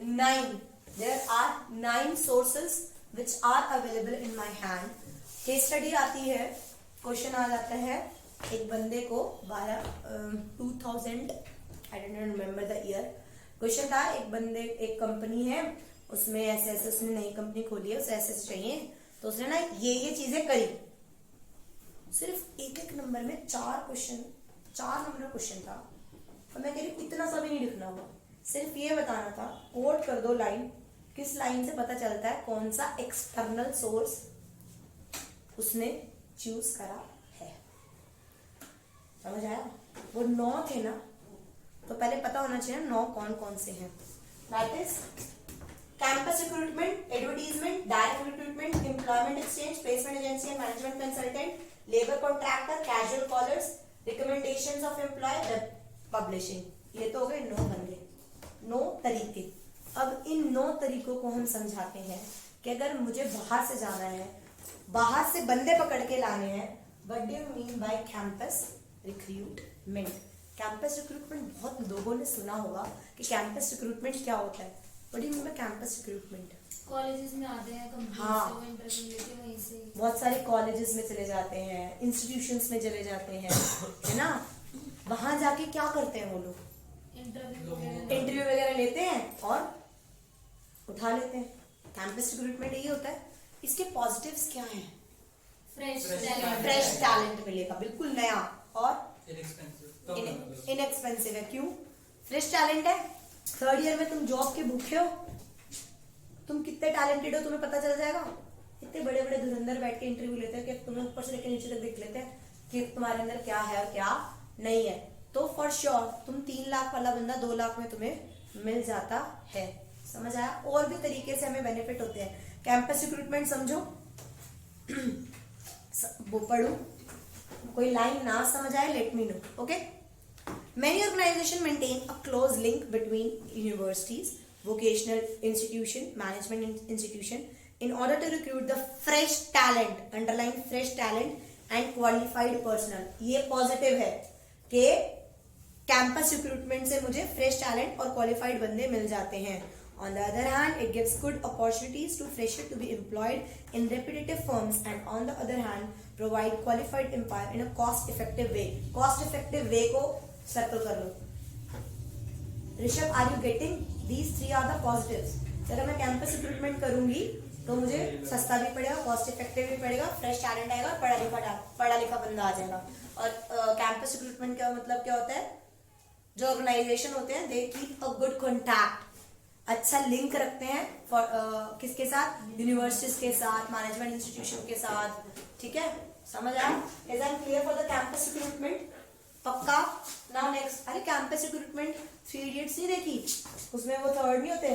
9 sources which are available in my hand. Case study आती है, question आ जाता है, एक बंदे को 2000 I don't remember the year, question था एक कंपनी है, उसमें ऐसे ऐसे उसने नई कंपनी खोली है, उसे ऐसे ऐसे चाहिए, तो उसने ना ये चीजें करी। सिर्फ एक नंबर में 4 नंबर क्वेश्चन था, और मैं कह रही इतना सा भी नहीं लिखना हुआ, सिर्फ ये बताना था, कोड कर दो लाइन, किस लाइन से पता चलता है कौन सा एक्सटर्नल सोर्स उसने चूज करा है। समझ आया? वो 9 थे ना, तो पहले पता होना चाहिए 9 कौन कौन से हैं। That is campus recruitment, advertisement, direct recruitment, employment exchange, placement agency and management consultant, labour contractor, casual callers, recommendations of employ, web publishing. ये तो हो गए 9 बंदे, 9 तरीके। अब इन 9 तरीकों को हम समझाते हैं कि अगर मुझे बाहर से जाना है, बाहर से बंदे पकड़ के लाने हैं, what do you mean by campus recruitment? Campus recruitment बहुत लोगों ने सुना होगा कि कैंपस रिक्रूटमेंट क्या होता है। What do you mean by campus recruitment? Colleges में आते हैं, कंपनी से वो इंटरव्यू लेते हैं, वहीं से बहुत सारे कॉलेजेस में चले जाते हैं, इंस्टीट्यूशंस में चले जाते हैं, है ना? वहां जाके क्या करते हैं वो लोग? इंटरव्यू वगैरह लेते हैं और उठा लेते हैं। कैंपस रिक्रूटमेंट यही होता है। इसके पॉजिटिव्स क्या हैं? फ्रेश टैलेंट मिलेगा, बिल्कुल नया और इनएक्सपेंसिव है। क्यों? फ्रेश टैलेंट है। 3rd ईयर में तुम जॉब के भूखे हो, तुम कितने टैलेंटेड हो तुम्हें पता चल जाएगा। इतने बड़े बड़े धुरंधर बैठ के इंटरव्यू लेते हैं कि तुम्हें ऊपर से लेकर नीचे तक देख लेते हैं कि तुम्हारे अंदर क्या है और क्या नहीं है। तो फॉर श्योर तुम 3 लाख वाला बंदा 2 लाख में तुम्हें मिल जाता है। समझ आया? और भी तरीके से हमें बेनिफिट होते हैं। कैंपस रिक्रूटमेंट समझो, वो पढ़ो, कोई लाइन ना समझ आए let me know, okay? Many organizations maintain a close link between universities, vocational institution, management institution in order to recruit the fresh talent, underline fresh talent and qualified personnel. ये positive है कि campus recruitment से मुझे fresh talent और qualified बंदे मिल जाते हैं। On the other hand, it gives good opportunities to freshers to be employed in repetitive firms, and on the other hand, provide qualified employer in a cost-effective way. Cost-effective way को circle कर लो। Rishabh, are you getting? These 3 are the positives. अगर मैं campus recruitment करूंगी तो मुझे सस्ता भी पड़ेगा, कॉस्ट इफेक्टिव भी पड़ेगा, फ्रेश टैलेंट आएगा, पढ़ा लिखा बंदा आ जाएगा। और कैंपस रिक्रूटमेंट का मतलब क्या होता है? जो ऑर्गेनाइजेशन होते हैं they keep a good contact, अच्छा लिंक रखते हैं किसके साथ? यूनिवर्सिटीज के साथ, मैनेजमेंट इंस्टीट्यूशन के साथ। ठीक है, समझ आया? Is I clear for the campus recruitment? पक्का? नाउ नेक्स्ट, अरे कैंपस रिक्रूटमेंट 3 इडियट्स नहीं देखी? उसमें वो 3rd नहीं होते,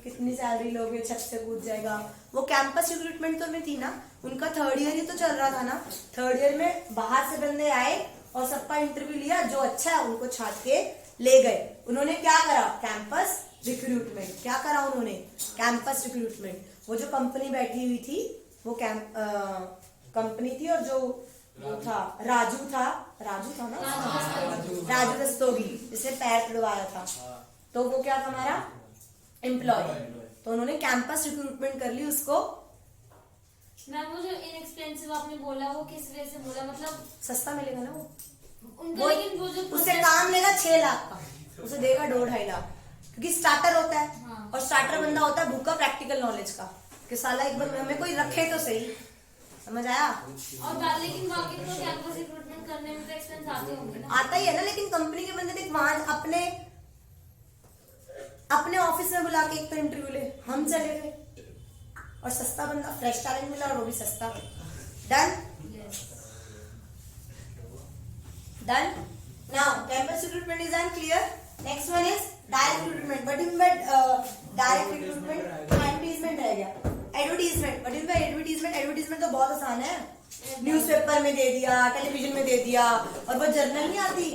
कितनी सैलरी लोगे, छत से कूद जाएगा। वो कैंपस रिक्रूटमेंट तो में थी ना, उनका 3rd ईयर ही तो चल रहा था ना। 3rd ईयर में बाहर से बंदे आए और सबका इंटरव्यू लिया, जो अच्छा है उनको छाट के ले गए। उन्होंने क्या करा? Campus recruitment. क्या करा उन्होंने? Campus recruitment. वो जो कंपनी बैठी हुई थी वो कंपनी थी, और जो वो था राजू था ना, राजू रस्तोगी, जिसे पैर तुड़वाया था, तो वो क्या था? हमारा एम्प्लॉय। तो उन्होंने कैंपस रिक्रूटमेंट कर ली उसको। मैम वो जो इनएक्सपेंसिव आपने बोला वो किस वजह से बोला? मतलब सस्ता मिलेगा ना उनका, लेकिन वो जो उससे काम लेगा 6 लाख का, उसे देगा 2-2.5 लाख, क्योंकि स्टार्टर होता है। हाँ। और स्टार्टर बंदा होता है भूखा प्रैक्टिकल नॉलेज का, कि साला एक बार हमें कोई रखे तो सही। समझ आया? और लेकिन बाकी तो कैंपस रिक्रूटमेंट करने में तो एक्सपेंस आते होंगे ना? आता ही है ना, लेकिन कंपनी के बंदे देख वहां अपने ऑफिस में बुला के एक तो इंटरव्यू ले, हम चले गए, और सस्ता बंदा, फ्रेश टैलेंट मिला, और वो भी सस्ता। Done? Done? Now, campus recruitment is unclear. Next one is direct recruitment. What do you mean by direct recruitment? Advertisement रह गया। Advertisement. What do you mean by advertisement? Advertisement तो बहुत आसान है। न्यूज़पेपर में दे दिया, टेलीविजन में दे दिया, और वो जर्नल नहीं आती,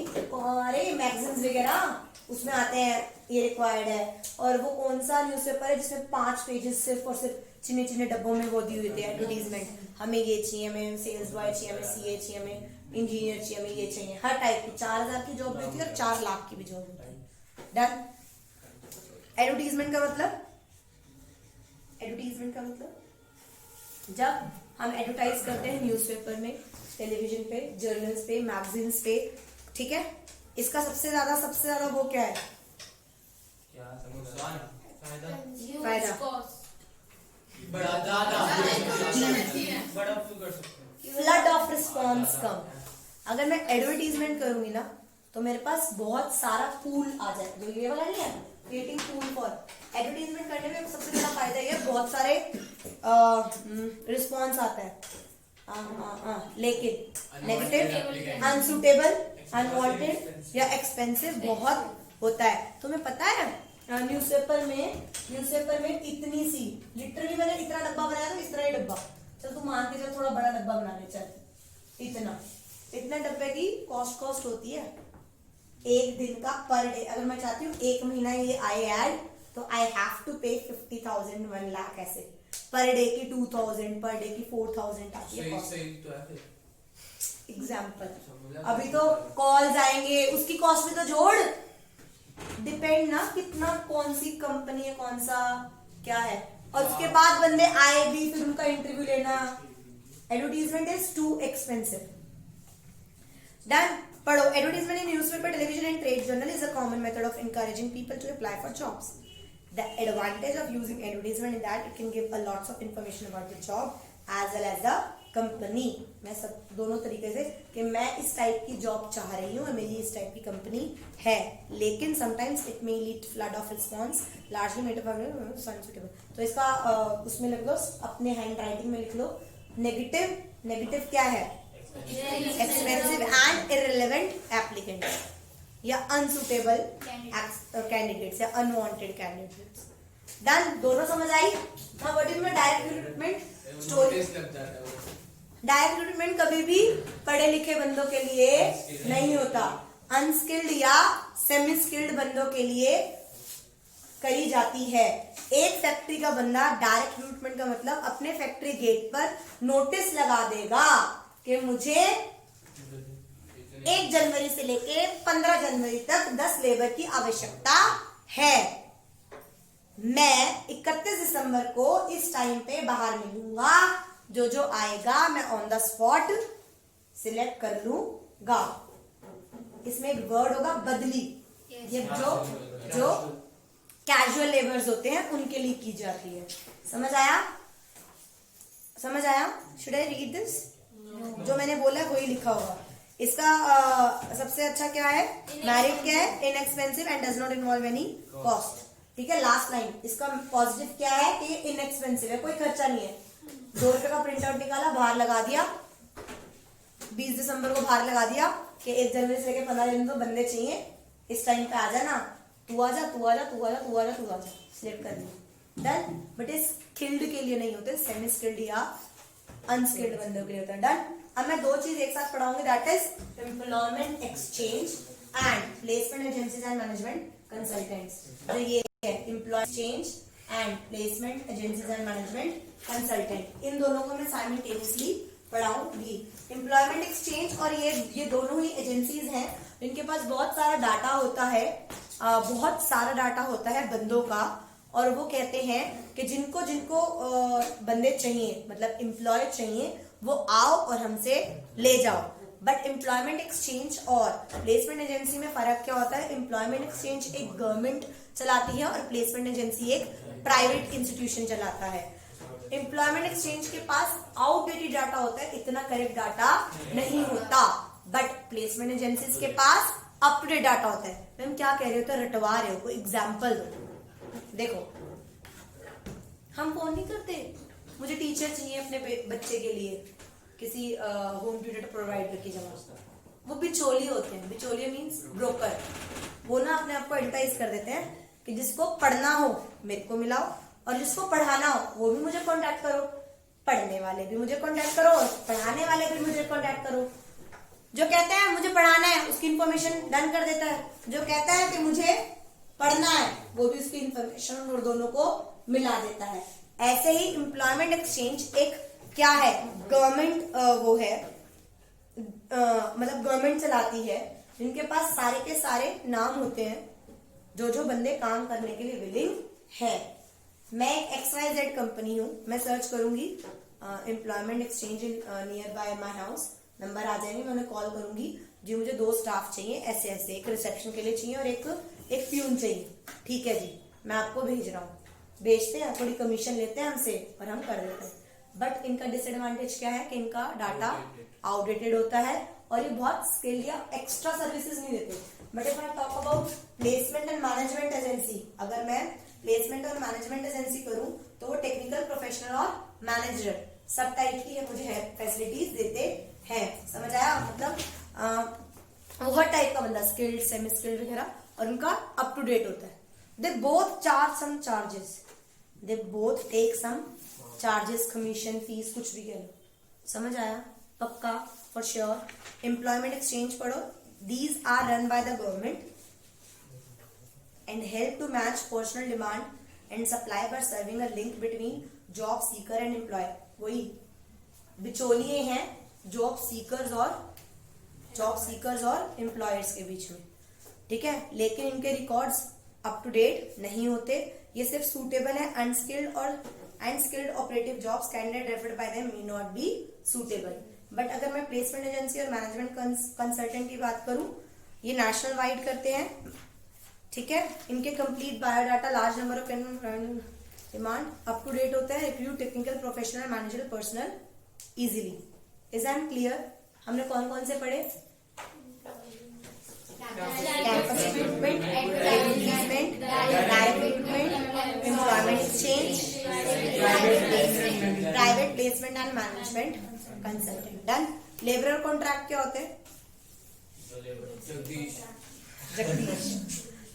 अरे मैगजीन्स वगैरह, उसमें आते हैं ये रिक्वायर्ड है। और वो कौन सा न्यूज़पेपर है जिसमें 5 पेजेस सिर्फ और सिर्फ चिन्ने चिन्ने डब्बों में वो दी हुई थी एडवर्टीजमेंट, हमें ये चाहिए, हमें सेल्स बॉय चाहिए, हमें सीए चाहिए, हमें इंजीनियर चाहिए, हमें ये चाहिए, हर टाइप की 4000 की जॉब भी होती है और 4 लाख की भी जॉब होती है। डन? एडवर्टीजमेंट का मतलब जब हम एडवर्टाइज करते हैं न्यूज़पेपर में, टेलीविजन पे, जर्नल्स पे, मैगजीन्स पे, ठीक है, इसका सबसे ज्यादा वो क्या है? फायदा। फ्लड ऑफ रिस्पॉन्स कम। अगर मैं एडवर्टीजमेंट करूंगी ना तो मेरे पास बहुत सारा पूल आ जाए, जो ये वाला नहीं है, क्रिएटिंग पूल फॉर एडवर्टीजमेंट करने में सबसे बड़ा फायदा ये बहुत सारे रिस्पॉन्स आता है। लेकिन नेगेटिव, अनसुटेबल, अनवांटेड या एक्सपेंसिव बहुत होता है। तुम्हें पता है न्यूज़पेपर में इतनी सी, लिटरली मैंने इतना डब्बा बनाया था, इस तरह ही डब्बा, चल तू मान के चल थोड़ा बड़ा डब्बा बना ले, चल इतना डब्बे की कॉस्ट होती है एक दिन का पर डे। अगर मैं चाहती हूँ एक महीना ये आई एड तो आई हैव टू पे 50,000 1 लाख, ऐसे पर डे की 2,000, पर डे की 4,000 आती है कॉस्ट। एग्जाम्पल, अभी तो कॉल्स आएंगे, उसकी कॉस्ट भी तो जोड़, डिपेंड ना कितना, कौन सी कंपनी है, कौन सा क्या है, और उसके बाद बंदे आए भी, फिर उनका इंटरव्यू लेना। Advertisement is too expensive. Done. पढ़ो, advertisement in newspaper, television and trade journal is a common method of encouraging people to apply for jobs. The advantage of using advertisement is that it can give a lots of information about the job as well as the company. मैं सब दोनों तरीके से कि मैं इस type की job चाह रही हूँ, मेरी इस टाइप की कंपनी है, लेकिन sometimes it may lead to flood of response largely made up of unsuitable. तो इसका उसमें लिख लो, अपने हैंड राइटिंग में लिख लो, नेगेटिव क्या है? एक्सपेंसिव एंड इररिलेवेंट एप्लीकेंट्स या अनसुटेबल कैंडिडेट्स या अनवांटेड कैंडिडेट्स। डन। दोनों समझ आई? Now what is my direct recruitment story? Direct recruitment कभी भी पढ़े लिखे बंदों के लिए नहीं होता, अनस्किल्ड या सेमी स्किल्ड बंदों के लिए करी जाती है। एक फैक्ट्री का बंदा डायरेक्ट रिक्रूटमेंट का मतलब अपने फैक्ट्री गेट पर नोटिस लगा देगा कि मुझे 1 जनवरी से लेके 15 जनवरी तक 10 लेबर की आवश्यकता है। मैं 31 दिसंबर को इस टाइम पे बाहर मिलूंगा, जो आएगा मैं ऑन द स्पॉट सिलेक्ट कर लूंगा। इसमें एक वर्ड होगा बदली, ये जो कैजुअल लेबर्स होते हैं उनके लिए की जाती है। समझ आया? Should I read this? जो मैंने बोला वही लिखा होगा। इसका सबसे अच्छा क्या है? मैरिट क्या है? Inexpensive and does not involve any cost. ठीक है, लास्ट लाइन। इसका पॉजिटिव क्या है कि ये इनएक्सपेंसिव है, कोई खर्चा नहीं है। 2 रुपए का प्रिंट आउट निकाला, बाहर लगा दिया, 20 दिसंबर को बाहर लगा दिया कि 1 जनवरी से लेकर 15 दिन तो बंदे चाहिए, इस टाइम पे आ जाना, तू आजा, सिलेक्ट कर लिया, डन। बट इस स्किल्ड के लिए नहीं होते, सेमी स्किल्ड या अनस्किल्ड बंदों के लिए होता है। डन। अब मैं 2 चीज एक साथ पढ़ाऊंगी, that is employment exchange and placement agencies and management consultants. तो ये है employ exchange and placement agencies and management consultant. इन दोनों को मैं साइमल्टेनियसली पढ़ाऊंगी। एम्प्लॉयमेंट एक्सचेंज और ये दोनों ही एजेंसीज हैं, इनके पास बहुत सारा डाटा होता है बंदों का, और वो कहते हैं कि जिनको बंदे चाहिए, मतलब एम्प्लॉय चाहिए, वो आओ और हमसे ले जाओ। बट एम्प्लॉयमेंट एक्सचेंज और प्लेसमेंट एजेंसी में फर्क क्या होता है? एम्प्लॉयमेंट एक्सचेंज एक गवर्नमेंट चलाती है और प्लेसमेंट एजेंसी एक प्राइवेट इंस्टीट्यूशन चलाता है। एम्प्लॉयमेंट एक्सचेंज के पास आउटडेटेड डाटा होता है, इतना करेक्ट डाटा नहीं होता, बट प्लेसमेंट एजेंसीज के पास अप टू डेट डाटा होता है। मैम क्या कह रहे हो? तो रटवा रहे हो, कोई एग्जाम्पल दो। देखो, हम फोन नहीं करते, मुझे टीचर चाहिए अपने बच्चे के लिए, किसी होम ट्यूटर प्रोवाइड करके जमा, वो बिचौलिए होते हैं। बिचौलिए मीन्स ब्रोकर। वो ना अपने आप को एडवर्टाइज कर देते हैं कि जिसको पढ़ना हो मेरे को मिलाओ, और जिसको पढ़ाना हो वो भी मुझे कांटेक्ट करो, पढ़ने वाले भी मुझे कांटेक्ट करो, पढ़ाने वाले भी मुझे कांटेक्ट करो। जो कहता है मुझे पढ़ाना है उसकी इंफॉर्मेशन डन कर देता है, जो कहता है कि मुझे पढ़ना है वो भी उसकी इंफॉर्मेशन और दोनों को मिला देता है। ऐसे ही एम्प्लॉयमेंट एक्सचेंज एक क्या है? गवर्नमेंट वो है, मतलब गवर्नमेंट चलाती है, जिनके पास सारे के सारे नाम होते हैं, जो जो बंदे काम करने के लिए विलिंग है। मैं एक XYZ कंपनी हूँ, मैं सर्च करूंगी employment exchange in nearby my house, number आ जाएंगे, मैं उन्हें कॉल करूंगी जी मुझे 2 स्टाफ चाहिए ऐसे ऐसे, एक रिसेप्शन के लिए चाहिए और एक प्यून चाहिए। ठीक है जी, मैं आपको भेज रहा हूँ। भेजते हैं, थोड़ी कमीशन लेते हैं हमसे और हम कर देते हैं। बट इनका डिसएडवांटेज क्या है कि इनका डाटा आउटडेटेड होता है और ये बहुत स्किल या एक्स्ट्रा सर्विसेज नहीं देते। But if I talk about placement and management agency, अगर मैं प्लेसमेंट और मैनेजमेंट एजेंसी करूं तो वो टेक्निकल, प्रोफेशनल और मैनेजर सब टाइप की मुझे फैसिलिटीज देते हैं। समझ आया? मतलब वो हर टाइप का बंदा, स्किल्ड, सेमी स्किल्ड वगैरह, और उनका अप टू डेट होता है। They both charge some charges, they both take some charges, commission, fees, कुछ भी कह लो। समझ आया? पक्का, फॉर श्योर। एम्प्लॉयमेंट एक्सचेंज पढ़ो। These are run by the government and help to match personal demand and supply by serving a link between job seeker and employer। वही बिचौलिए हैं जॉब सीकर्स और एम्प्लॉयर्स के बीच में। ठीक है, लेकिन इनके रिकॉर्ड्स अप टू डेट नहीं होते। ये सिर्फ सूटेबल है unskilled operative jobs, candidate referred by them may not be suitable. But अगर मैं प्लेसमेंट एजेंसी और मैनेजमेंट कंसल्टेंट की बात करूं, ये नेशनल वाइड करते हैं। ठीक है, इनके complete biodata, large number of demand, up to date होता है, recruit technical, professional, manager, personal easily. Is am clear? हमने कौन कौन से पढ़े? Campus recruitment, advertisement, direct recruitment, employment exchange, private placement and management consultant. Done. Labour और contract क्या होते हैं? जगदीश।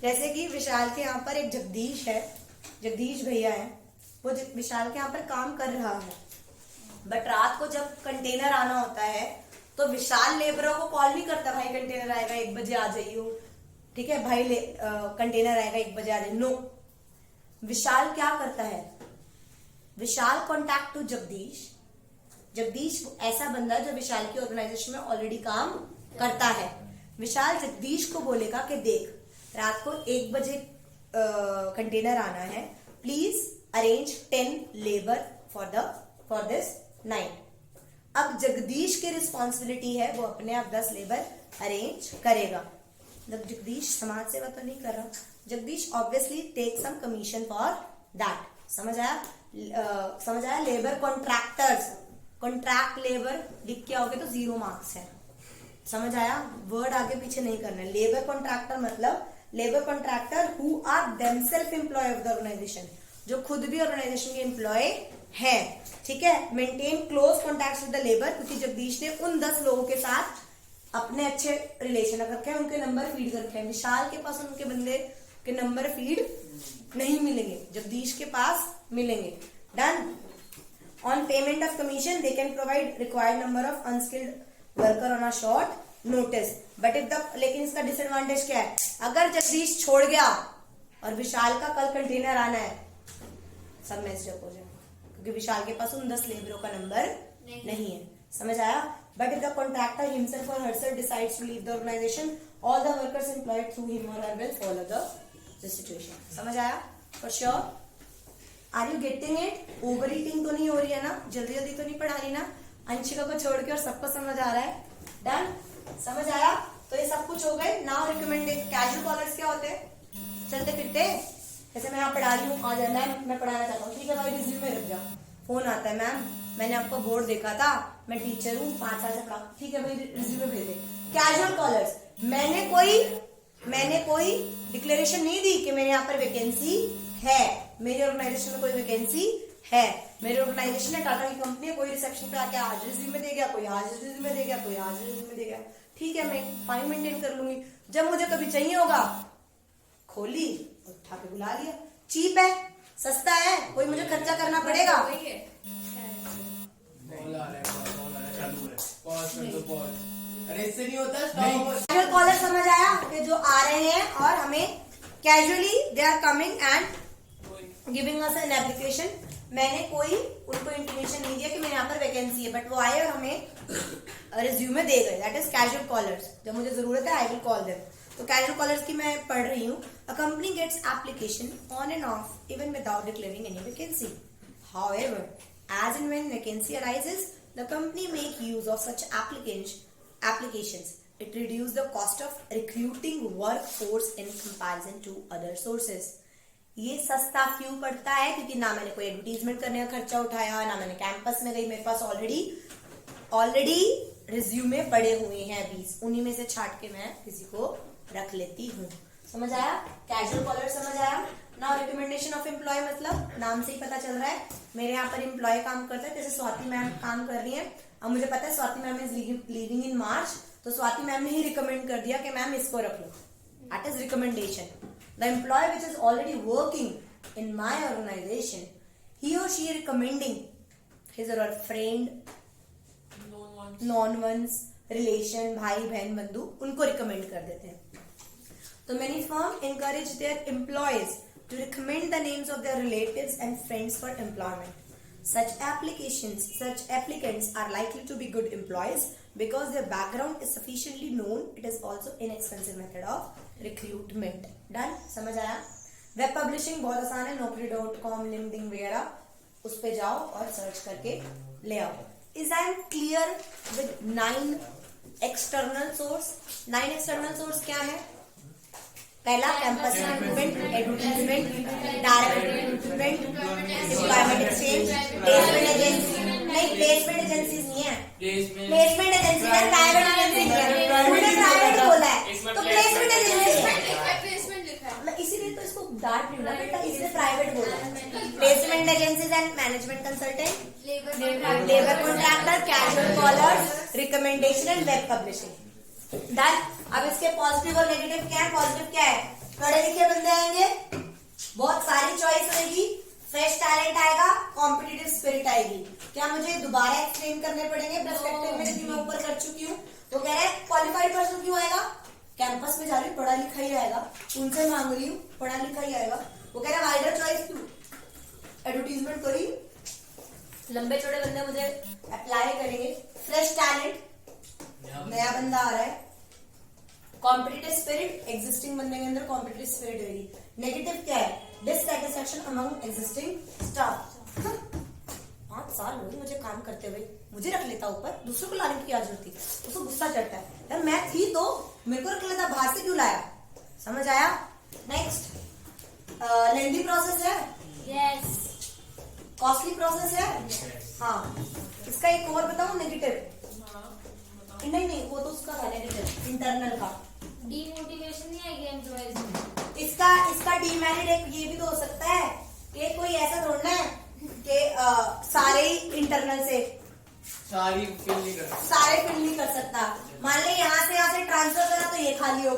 जैसे कि विशाल के यहाँ पर एक जगदीश है, जगदीश भैया है, वो विशाल के यहाँ पर काम कर रहा है। बट रात को जब कंटेनर आना होता है तो विशाल लेबरों को कॉल नहीं करता, भाई कंटेनर आएगा 1 बजे आ जाइयो। ठीक है भाई, कंटेनर आएगा 1 बजे आ जाइए। नो, विशाल क्या करता है? विशाल कॉन्टैक्ट टू जगदीश। जगदीश ऐसा बंदा जो विशाल की ऑर्गेनाइजेशन में ऑलरेडी काम करता है। विशाल जगदीश को बोलेगा कि देख, रात को 1 बजे कंटेनर आना है, please arrange 10 labour for this night. अब जगदीश की रिस्पॉन्सिबिलिटी है, वो अपने आप 10 लेबर अरेंज करेगा। जगदीश समाज सेवा तो नहीं कर रहा, Jagdish obviously take some commission for that. समझ आया? समझ आया? लेबर कॉन्ट्रैक्टर्स, कॉन्ट्रैक्ट लेबर लिख के आओगे तो 0 मार्क्स है। समझ आया? वर्ड आगे पीछे नहीं करना है। लेबर कॉन्ट्रैक्टर मतलब labour contractor who are themselves employ of the organisation, जो खुद भी ऑर्गेनाइजेशन के एम्प्लॉय है। ठीक है, maintain close contact with the labour, क्योंकि जगदीश ने उन 10 लोगों के साथ अपने अच्छे रिलेशन रखे हैं, उनके नंबर फीड कर रखे हैं। विशाल के पास उनके बंदे के नंबर फीड नहीं मिलेंगे, जगदीश के पास मिलेंगे। Done. On payment of commission they can provide required number of unskilled worker on a short notice. But if the, लेकिन इसका डिसएडवांटेज क्या है? अगर जगदीश छोड़ गया और विशाल का कल कंटेनर आना है, सब मैच अप हो जाए, क्योंकि विशाल के पास उन 10 लेबरों का नंबर नहीं है। समझ आया? But if the contractor himself और herself decides to leave the organisation, all the workers employed through him और her will follow the situation. समझ आया? For sure. Are you getting it? Overeating तो नहीं हो रही है ना? जल्दी जल्दी तो नहीं पढ़ा रही ना? अंशिका को छोड़ के और सबको समझ आ रहा है? डन। समझ आया? तो ये सब कुछ हो गए। नाउ रिकमेंडेड कैजुअल कॉलर्स क्या होते हैं? चलते फिरते, जैसे मैं यहाँ पढ़ा रही हूँ, आ जाए मैम मैं पढ़ाना चाहता हूँ, ठीक है भाई रिज्यूम में रख जा। फोन आता है, मैम मैंने आपको बोर्ड देखा था, मैं टीचर हूँ, 5 साल से पढ़ा, ठीक है भाई रिज्यूम में भेज दे। कैजुअल कॉलर्स, मैंने कोई डिक्लेरेशन नहीं दी कि मेरे यहाँ पर वैकेंसी है, मेरी ऑर्गेनाइजेशन में कोई वैकेंसी है, मेरी ऑर्गेनाइजेशन है, टाटा की कंपनी है, कोई रिसेप्शन पे आके आज रिज्यूम दे गया, कोई आज रिज्यूम दे गया, कोई आज रिज्यूम दे गया, ठीक है मैं फाइन मेंटेन कर लूंगी। जब मुझे कभी चाहिए होगा, खोली उठा के बुला लिया। चीप है, सस्ता है, कोई मुझे खर्चा करना पड़ेगा। अरे इससे नहीं होता। कैजुअल कॉलर समझ आया कि जो आ रहे हैं और हमें casually they are coming and giving us an application. मैंने कोई उनको इंटीमेशन नहीं दिया कि मेरे यहाँ पर वैकेंसी है, बट वो आए और हमें रिज्यूमे दे गए। That is casual callers. जब मुझे जरूरत है आई विल कॉल देम। तो कैजुअल कॉलर्स की मैं पढ़ रही हूँ. A company gets application on and off even without declaring any vacancy. However, as and when vacancy arises, the company make use of such applications. It reduces the cost of recruiting workforce in comparison to other sources. ये सस्ता क्यों पड़ता है? क्योंकि ना मैंने कोई advertisement करने का खर्चा उठाया, ना मैंने कैंपस में गई. मेरे पास ऑलरेडी रिज्यूमे पड़े हुए हैं 20, उन्हीं में से छाट के मैं किसी को रख लेती हूँ. समझ आया? कैजुअल कॉलर समझ आया? नाउ रिकमेंडेशन ऑफ एम्प्लॉय मतलब नाम से ही पता चल रहा है मेरे यहाँ पर एम्प्लॉय काम करता है. जैसे स्वाति मैम काम कर रही है, अब मुझे पता है स्वाति मैम इज लीविंग इन मार्च, तो स्वाति मैम ने ही रिकमेंड कर दिया कि मैम इसको रख लो. That is recommendation. The employ which is already working in my organisation, he और शी रिकमेंडिंग हिज और her friend, known ones, relation, भाई बहन बंधु, उनको रिकमेंड कर देते हैं. तो many firm encourage their employees to recommend the names of their relatives and friends for employment. Such applicants are likely to be good employees because their background is sufficiently known. It is also inexpensive method of recruitment. Done? समझ आया? Web publishing बहुत आसान है. naukri.com, LinkedIn वगैरह उस पे जाओ और सर्च करके ले आओ. Is I am clear with 9 external source? 9 external source क्या है? पहला campus recruitment, advertisement, direct recruitment, employment exchange, placement agency. नहीं, प्लेसमेंट एजेंसी नहीं है. प्लेसमेंट एजेंसी है, प्राइवेट एजेंसी नहीं है. उन्होंने प्राइवेट बोला है तो प्लेसमेंट एजेंसी है. मैं इसीलिए तो इसको डांट रही हूँ ना बेटा, इसलिए प्राइवेट बोला है. Placement agencies and management consultant, labour contractor, casual callers, recommendation and web publishing. Done. अब इसके पॉजिटिव और नेगेटिव क्या है? पॉजिटिव क्या है? पढ़े लिखे बंदे आएंगे, बहुत सारी चॉइस रहेगी, फ्रेश टैलेंट आएगा, कॉम्पिटिटिव स्पिरिट आएगी. क्या मुझे दोबारा एक्सप्लेन करने पड़ेंगे पर्सपेक्टिव में जो मैं ऊपर कर चुकी हूँ? तो कह रहा है क्वालिफाइड पर्सन क्यों आएगा? कैंपस में जा रही हूँ, पढ़ा लिखा ही आएगा. उनसे मांग रही हूँ, पढ़ा लिखा ही आएगा. वो कह रहा है वाइडर चॉइस क्यों? एडवर्टीजमेंट करी, लंबे चौड़े बंदे मुझे अप्लाई करेंगे. फ्रेश टैलेंट, नया बंदा आ रहा है. कॉम्पिटिटिव स्पिरिट, एग्जिस्टिंग बंदे के अंदर कॉम्पिटिटिव स्पिरिट रहेगी. नेगेटिव क्या है? Dissatisfaction among existing staff. 5 साल हो गए मुझे काम करते हुए, मुझे रख लेता ऊपर, दूसरों को लाने की क्या जरूरत थी? उसको गुस्सा चढ़ता है, यार मैं थी तो मेरे को रख लेता, बाहर से क्यों लाया? समझ आया? नेक्स्ट, लेंथी प्रोसेस है, यस. कॉस्टली प्रोसेस है. हाँ, इसका एक और बताऊं नेगेटिव. नहीं, वो तो उसका था नेगेटिव, इंटरनल का. डीमोटिवेशन नहीं आएगी एम्प्लॉयज में. इसका डीमेरिट एक ये भी तो हो सकता है कि कोई ऐसा थोड़ा है कि सारे ही इंटरनल से सारे फिल नहीं कर सकता. मान ले यहाँ से ट्रांसफर करा तो ये खाली हो